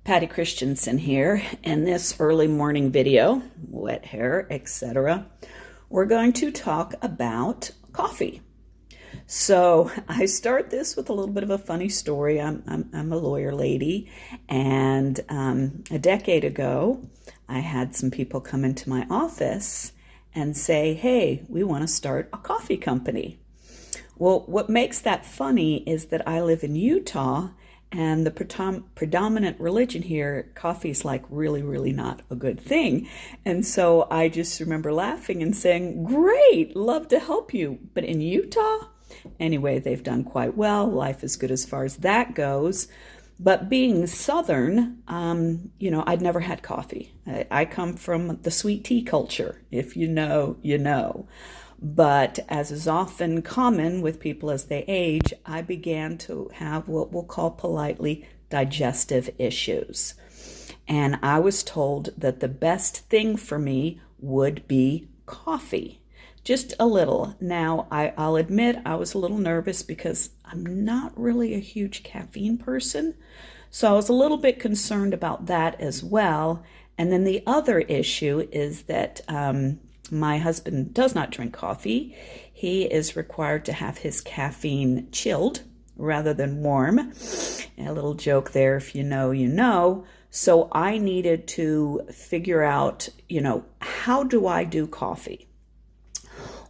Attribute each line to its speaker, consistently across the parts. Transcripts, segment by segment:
Speaker 1: Patty Christensen here. In this early morning video, wet hair, etc., we're going to talk about coffee. So I start this with a little bit of a funny story. I'm a lawyer lady, and a decade ago, I had some people come into my office and say, hey, we want to start a coffee company. Well, what makes that funny is that I live in Utah, and the predominant religion here, coffee is like really not a good thing. And so I just remember laughing and saying, great, love to help you. But in Utah? Anyway, they've done quite well. Life is good as far as that goes. But being Southern, I'd never had coffee. I come from the sweet tea culture. If you know, you know. But as is often common with people as they age, I began to have what we'll call politely digestive issues. And I was told that the best thing for me would be coffee. Just a little. Now, I'll admit I was a little nervous because I'm not really a huge caffeine person. So I was a little bit concerned about that as well. And then the other issue is that my husband does not drink coffee. He is required to have his caffeine chilled rather than warm. A little joke there, if you know, you know. So I needed to figure out, how do I do coffee?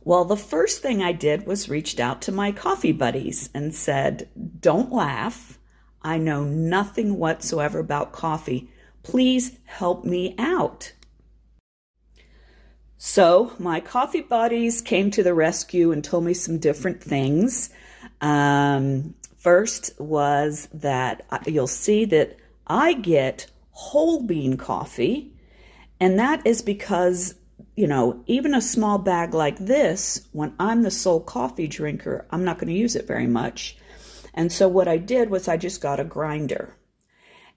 Speaker 1: Well, the first thing I did was reached out to my coffee buddies and said, don't laugh. I know nothing whatsoever about coffee. Please help me out. So my coffee buddies came to the rescue and told me some different things. First was that you'll see that I get whole bean coffee, and that is because, even a small bag like this, when I'm the sole coffee drinker, I'm not going to use it very much. And so what I did was I just got a grinder.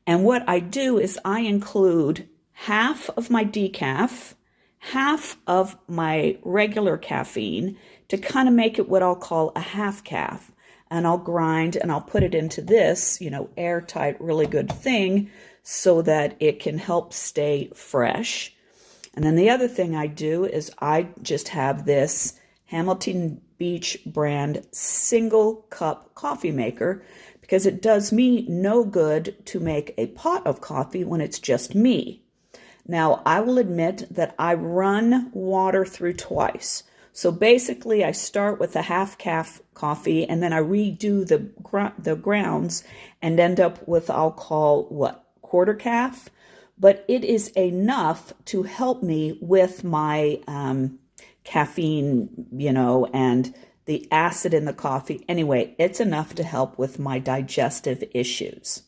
Speaker 1: And what I do is I include half of my decaf, half of my regular caffeine to kind of make it what I'll call a half calf. And I'll grind and I'll put it into this, airtight, really good thing so that it can help stay fresh. And then the other thing I do is I just have this Hamilton Beach brand single cup coffee maker because it does me no good to make a pot of coffee when it's just me. Now, I will admit that I run water through twice. So basically, I start with a half calf coffee, and then I redo the grounds and end up with, I'll call, quarter calf? But it is enough to help me with my caffeine, and the acid in the coffee. Anyway, it's enough to help with my digestive issues.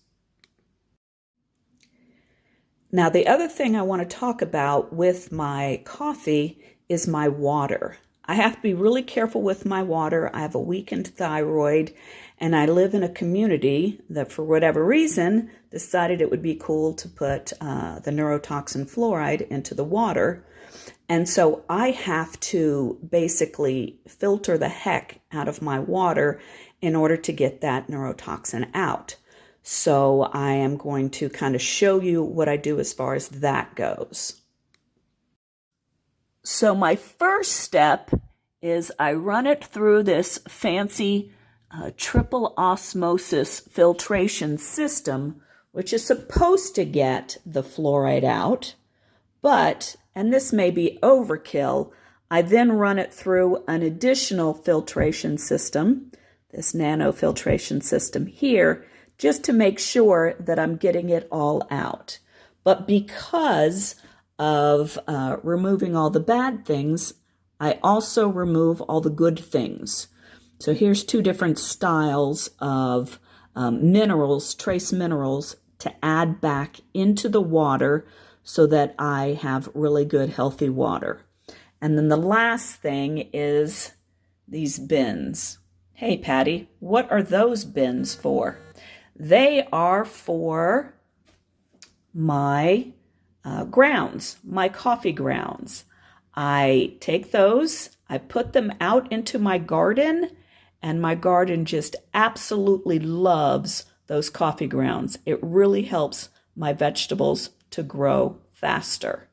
Speaker 1: Now, the other thing I want to talk about with my coffee is my water. I have to be really careful with my water. I have a weakened thyroid, and I live in a community that, for whatever reason, decided it would be cool to put the neurotoxin fluoride into the water. And so I have to basically filter the heck out of my water in order to get that neurotoxin out. So I am going to kind of show you what I do as far as that goes. So my first step is I run it through this fancy triple osmosis filtration system, which is supposed to get the fluoride out. But, and this may be overkill, I then run it through an additional filtration system, this nano filtration system here, just to make sure that I'm getting it all out. But because of removing all the bad things, I also remove all the good things. So here's two different styles of minerals, trace minerals, to add back into the water so that I have really good, healthy water. And then the last thing is these bins. Hey, Patty, what are those bins for? They are for my grounds, my coffee grounds. I take those, I put them out into my garden, and my garden just absolutely loves those coffee grounds. It really helps my vegetables to grow faster.